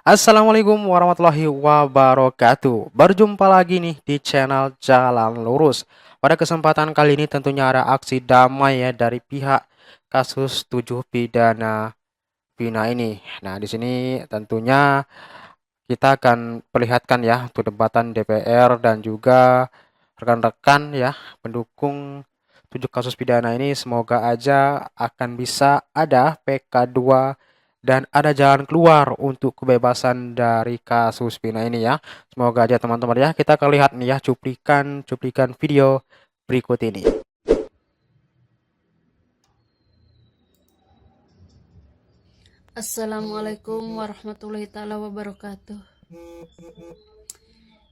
Assalamualaikum warahmatullahi wabarakatuh. Berjumpa lagi nih di channel Jalan Lurus. Pada kesempatan kali ini tentunya ada aksi damai ya dari pihak kasus 7 pidana Vina ini. Nah, di sini tentunya kita akan perlihatkan ya perdebatan DPR dan juga rekan-rekan ya pendukung 7 kasus pidana ini. Semoga aja akan bisa ada PK2 dan ada jalan keluar untuk kebebasan dari kasus Vina ini ya. Semoga aja teman-teman ya. Kita akan lihat nih ya cuplikan video berikut ini. Assalamualaikum warahmatullahi taala wabarakatuh.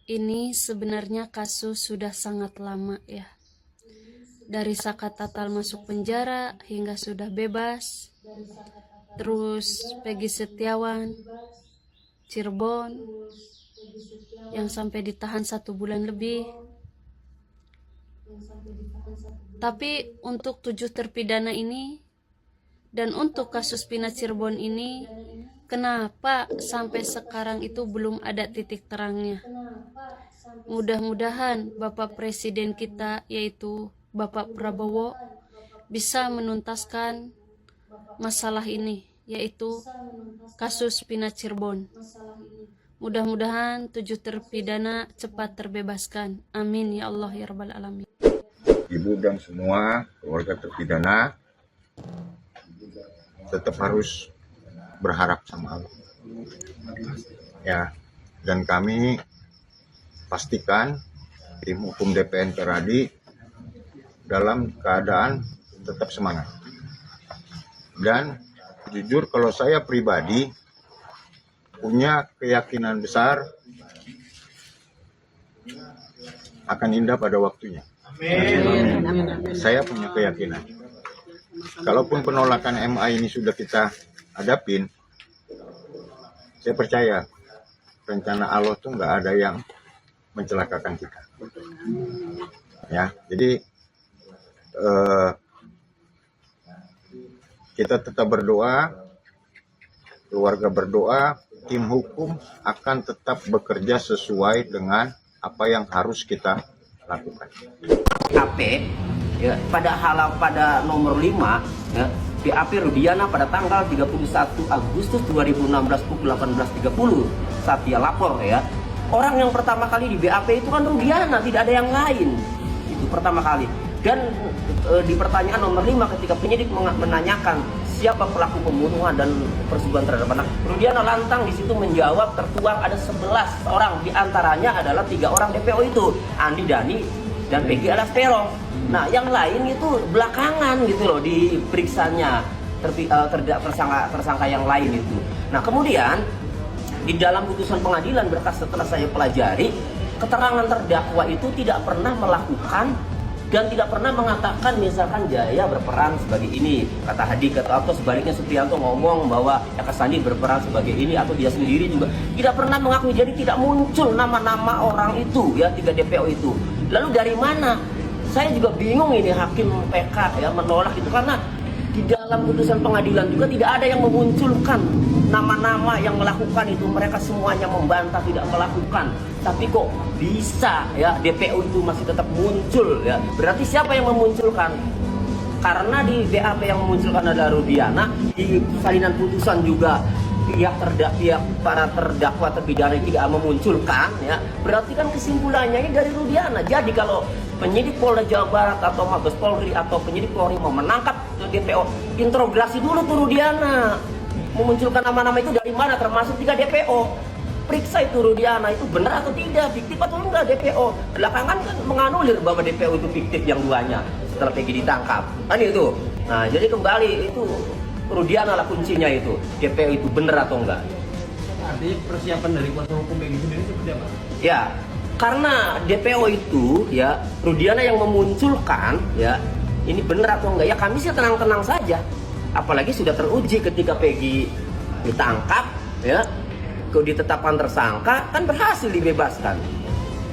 Ini sebenarnya kasus sudah sangat lama ya. Dari Saka Tatal masuk penjara hingga sudah bebas. Terus Peggy Setiawan, Cirebon, yang sampai ditahan 1 bulan lebih. Tapi untuk 7 terpidana ini dan untuk kasus Vina Cirebon ini, kenapa sampai sekarang itu belum ada titik terangnya? Mudah-mudahan Bapak Presiden kita, yaitu Bapak Prabowo, bisa menuntaskan masalah ini, yaitu kasus Vina Cirebon. Mudah-mudahan 7 terpidana cepat terbebaskan. Amin ya Allah ya Rabbal Alamin. Ibu dan semua keluarga terpidana tetap harus berharap sama Allah ya, dan kami pastikan tim hukum DPN Peradi dalam keadaan tetap semangat. Dan jujur kalau saya pribadi punya keyakinan besar akan indah pada waktunya. Amin. Saya punya keyakinan. Kalaupun penolakan MA ini sudah kita hadapin, saya percaya rencana Allah tuh nggak ada yang mencelakakan kita. Ya, jadi kita tetap berdoa, keluarga berdoa, tim hukum akan tetap bekerja sesuai dengan apa yang harus kita lakukan. BAP ya, pada nomor 5 ya, BAP Rudiana pada tanggal 31 Agustus 2016 pukul 18.30 saat dia lapor ya. Orang yang pertama kali di BAP itu kan Rudiana, tidak ada yang lain. Itu pertama kali. Dan di pertanyaan nomor 5 ketika penyidik menanyakan siapa pelaku pembunuhan dan persetubuhan terhadap anak, Rudiana lantang di situ menjawab tertuang ada 11 orang, diantaranya adalah 3 orang DPO itu, Andi, Dani, dan Peggy alias Peron. Nah, yang lain itu belakangan gitu loh diperiksanya, tersangka yang lain itu. Nah, kemudian di dalam putusan pengadilan berkas setelah saya pelajari, keterangan terdakwa itu tidak pernah melakukan dan tidak pernah mengatakan misalkan Jaya berperan sebagai ini, kata Hadi, atau sebaliknya Supriyanto ngomong bahwa Eka Sandi berperan sebagai ini, atau dia sendiri juga tidak pernah mengakui. Jadi tidak muncul nama-nama orang itu ya, 3 DPO itu. Lalu dari mana? Saya juga bingung ini hakim PK ya menolak itu, karena di dalam putusan pengadilan juga tidak ada yang memunculkan nama-nama yang melakukan itu. Mereka semuanya membantah tidak melakukan. Tapi kok bisa ya DPO itu masih tetap muncul ya? Berarti siapa yang memunculkan? Karena di BAP yang memunculkan adalah Rudiana, di salinan putusan juga pihak para terdakwa terpidana tidak memunculkan ya. Berarti kan kesimpulannya ini dari Rudiana. Jadi kalau penyidik Polda Jawa Barat atau Mabes Polri atau penyidik Polri mau menangkap DPO, interogasi dulu tuh Rudiana. Memunculkan nama-nama itu dari mana, termasuk 3 DPO. Periksa itu Rudiana itu benar atau tidak, fiktif atau enggak DPO. Belakangan kan menganulir bahwa DPO itu fiktif yang duanya setelah Peggy ditangkap. Kan itu. Nah, jadi kembali itu Rudiana lah kuncinya itu. DPO itu benar atau enggak. Artinya persiapan dari kuasa hukum Peggy sendiri seperti apa? Ya, karena DPO itu ya Rudiana yang memunculkan ya, ini benar atau enggak ya, kami sih tenang-tenang saja. Apalagi sudah teruji ketika Peggy ditangkap ya, ditetapkan tersangka, kan berhasil dibebaskan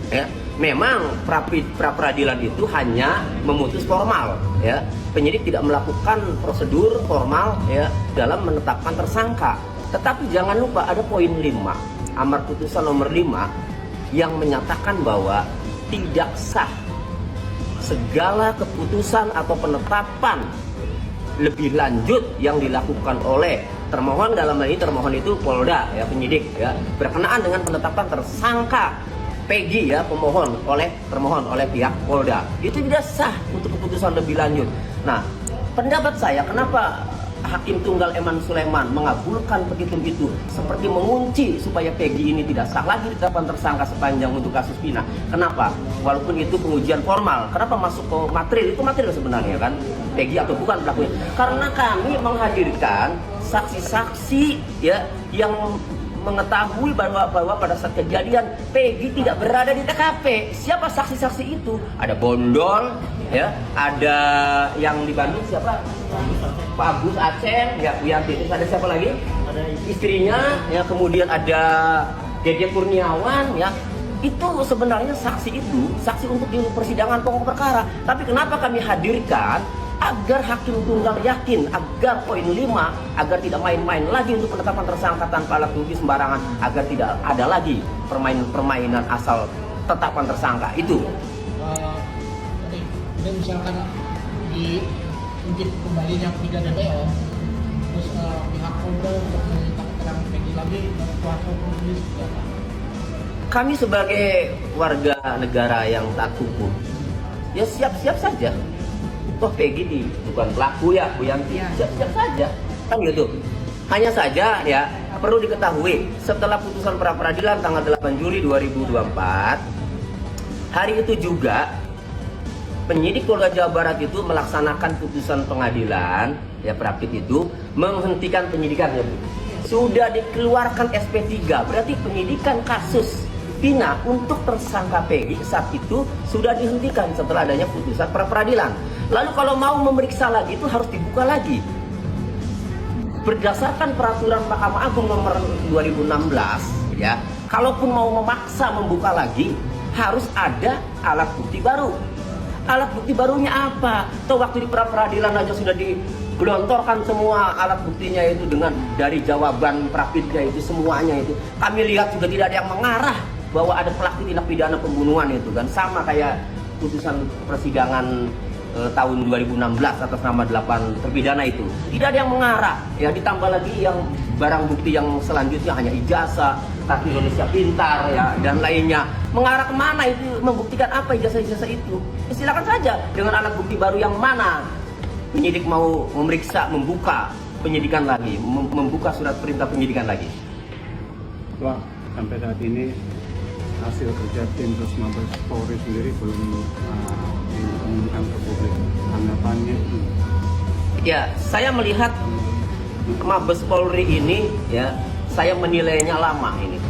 ya. Memang pra peradilan itu hanya memutus formal ya, penyidik tidak melakukan prosedur formal ya dalam menetapkan tersangka. Tetapi jangan lupa ada poin 5, amar putusan nomor 5 yang menyatakan bahwa tidak sah segala keputusan atau penetapan lebih lanjut yang dilakukan oleh termohon, dalam hal ini termohon itu Polda ya, penyidik ya, berkenaan dengan penetapan tersangka Peggy ya, termohon oleh pihak Polda, itu tidak sah untuk keputusan lebih lanjut. Nah, pendapat saya kenapa Hakim Tunggal Eman Sulaiman mengabulkan petitum itu seperti mengunci supaya Peggy ini tidak sah lagi ditetapkan tersangka sepanjang untuk kasus Pina. Kenapa? Walaupun itu pengujian formal, kenapa masuk ke material? Itu material sebenarnya kan, Peggy atau bukan pelakunya. Karena kami menghadirkan saksi-saksi ya yang mengetahui bahwa pada saat kejadian Peggy tidak berada di TKP. Siapa saksi-saksi itu? Ada Bondol ya, ada yang di Bandung siapa? Pak Agus Aceh, ya Wiyanti, ada siapa lagi? Ada istrinya, ya kemudian ada Dede Kurniawan, ya itu sebenarnya saksi untuk di persidangan pokok perkara. Tapi kenapa kami hadirkan? Agar hakim tunggal yakin, agar poin 5, agar tidak main-main lagi untuk penetapan tersangka tanpa alat bukti sembarangan, agar tidak ada lagi permainan asal tetapan tersangka itu. Jadi misalkan diungkit kembali yang 3 DPO, terus pihak Polda untuk meminta keterangan Peggy lagi, dan kuasa hukum sendiri seperti apa? Kami sebagai warga negara yang taat hukum, ya siap-siap saja. Toh Peggy bukan pelaku ya, Bu Yanti, siap-siap saja, kan gitu. Hanya saja ya perlu diketahui, setelah putusan pra peradilan tanggal 8 Juli 2024, hari itu juga penyidik Polda Jawa Barat itu melaksanakan putusan pengadilan ya, praktik itu menghentikan penyidikan ya, Bu. Sudah dikeluarkan SP3, berarti penyidikan kasus Pina untuk tersangka Peggy saat itu sudah dihentikan setelah adanya putusan pra peradilan. Lalu kalau mau memeriksa lagi itu harus dibuka lagi. Berdasarkan peraturan Mahkamah Agung nomor 2016 ya, kalaupun mau memaksa membuka lagi harus ada alat bukti baru. Alat bukti barunya apa? Tuh waktu di pra peradilan aja sudah digelontorkan semua alat buktinya itu dengan dari jawaban prapidnya itu semuanya itu. Kami lihat juga tidak ada yang mengarah bahwa ada pelaku tindak pidana pembunuhan itu kan, sama kayak putusan persidangan tahun 2016 atas nama 8 terpidana itu. Tidak ada yang mengarah ya, ditambah lagi yang barang bukti yang selanjutnya hanya ijazah, kartu Indonesia Pintar ya dan lainnya. Mengarah kemana itu, membuktikan apa ijazah-ijazah itu? Ya, silakan saja dengan alat bukti baru yang mana penyidik mau memeriksa, membuka penyidikan lagi, membuka surat perintah penyidikan lagi. Wah, sampai saat ini hasil kerja tim Sus Mabes Polri sendiri belum diumumkan ke publik. Tanggapannya? Ya, saya melihat Mabes Polri ini ya, saya menilainya lama ini.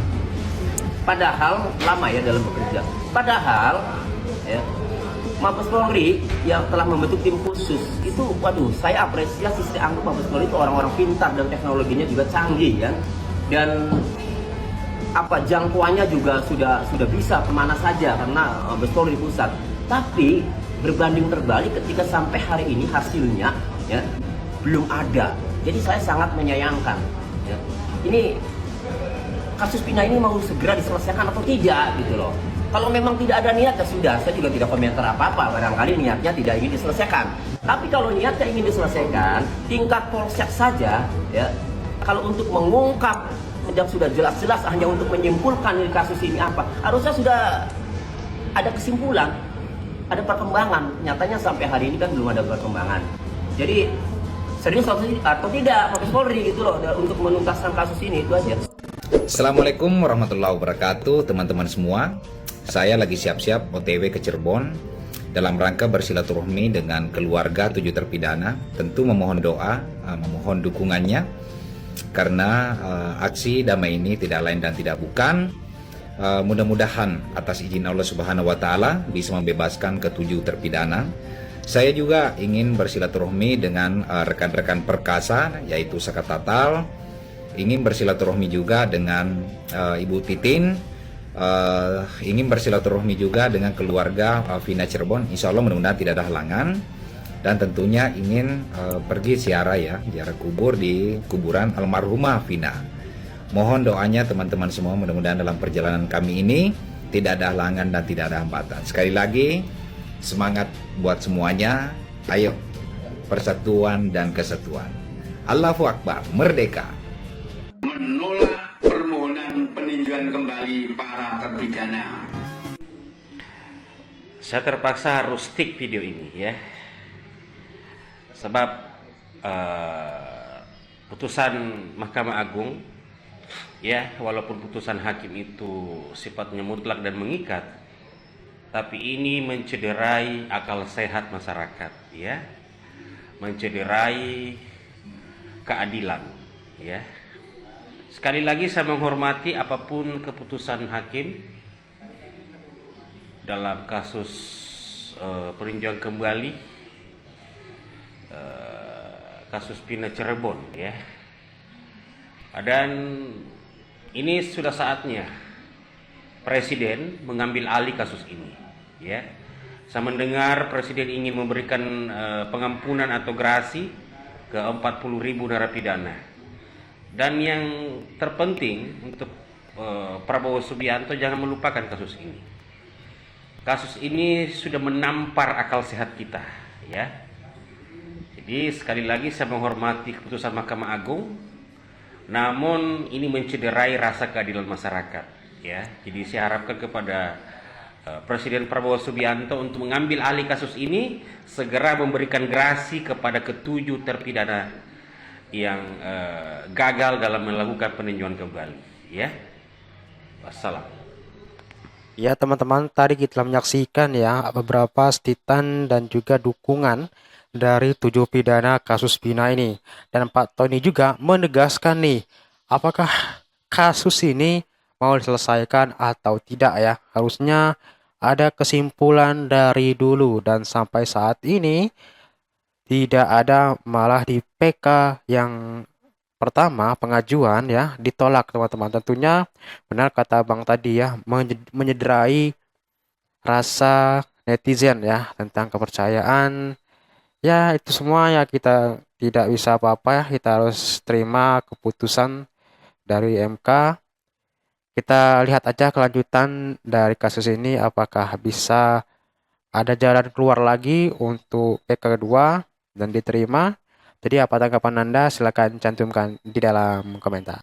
Padahal lama ya dalam bekerja. Padahal ya, Mabes Polri yang telah membentuk tim khusus itu, waduh, saya apresiasi, saya anggap Mabes Polri itu orang-orang pintar dan teknologinya juga canggih ya. Dan jangkauannya juga sudah bisa kemana saja karena Mabes Polri pusat. Tapi berbanding terbalik ketika sampai hari ini hasilnya ya belum ada. Jadi saya sangat menyayangkan ya. Ini kasus Pina ini mau segera diselesaikan atau tidak gitu loh. Kalau memang tidak ada niat ya sudah, saya juga tidak komentar apa-apa. Barangkali niatnya tidak ingin diselesaikan. Tapi kalau niatnya ingin diselesaikan, tingkat polsek saja ya. Kalau untuk mengungkap yang sudah jelas-jelas hanya untuk menyimpulkan dari kasus ini apa, harusnya sudah ada kesimpulan, ada perkembangan. Nyatanya sampai hari ini kan belum ada perkembangan. Jadi serius atau tidak Mabes Polri gitu loh untuk menuntaskan kasus ini, itu aja. Assalamualaikum warahmatullahi wabarakatuh, teman-teman semua. Saya lagi siap-siap OTW ke Cirebon dalam rangka bersilaturahmi dengan keluarga 7 terpidana. Tentu memohon doa, memohon dukungannya karena aksi damai ini tidak lain dan tidak bukan, mudah-mudahan atas izin Allah Subhanahu wa taala bisa membebaskan ke-7 terpidana. Saya juga ingin bersilaturahmi dengan rekan-rekan perkasa yaitu Sakat Tatal, ingin bersilaturahmi juga dengan Ibu Titin, ingin bersilaturahmi juga dengan keluarga Vina Cirebon. Insya Allah mudah-mudahan tidak ada halangan. Dan tentunya ingin pergi ziarah kubur di kuburan almarhumah Vina. Mohon doanya teman-teman semua, mudah-mudahan dalam perjalanan kami ini tidak ada halangan dan tidak ada hambatan. Sekali lagi, semangat buat semuanya. Ayo, persatuan dan kesatuan. Allahu Akbar, merdeka. Menolak permohonan peninjauan kembali para terpidana. Saya terpaksa harus stick video ini ya, sebab putusan Mahkamah Agung ya, walaupun putusan hakim itu sifatnya mutlak dan mengikat, tapi ini mencederai akal sehat masyarakat ya, mencederai keadilan ya. Sekali lagi saya menghormati apapun keputusan hakim dalam kasus peninjauan kembali kasus Pina Cirebon ya. Dan ini sudah saatnya Presiden mengambil alih kasus ini ya. Saya mendengar Presiden ingin memberikan pengampunan atau gerasi ke 40.000 narapidana. Dan yang terpenting untuk Prabowo Subianto, jangan melupakan kasus ini. Kasus ini sudah menampar akal sehat kita ya. Jadi sekali lagi saya menghormati keputusan Mahkamah Agung, namun ini mencederai rasa keadilan masyarakat ya. Jadi saya harapkan kepada Presiden Prabowo Subianto untuk mengambil alih kasus ini, segera memberikan gerasi kepada ketujuh terpidana yang gagal dalam melakukan peninjauan kembali ya. Wassalam. Ya teman-teman, tadi kita menyaksikan ya beberapa stitan dan juga dukungan dari 7 pidana kasus Pina ini. Dan Pak Tony juga menegaskan nih, apakah kasus ini mau diselesaikan atau tidak ya. Harusnya ada kesimpulan dari dulu, dan sampai saat ini tidak ada, malah di PK yang pertama pengajuan ya ditolak teman-teman. Tentunya benar kata Bang tadi ya, menyederai rasa netizen ya tentang kepercayaan. Ya itu semua ya, kita tidak bisa apa-apa ya, kita harus terima keputusan dari MK. Kita lihat aja kelanjutan dari kasus ini, apakah bisa ada jalan keluar lagi untuk PK kedua dan diterima. Jadi apa tanggapan Anda? Silakan cantumkan di dalam komentar.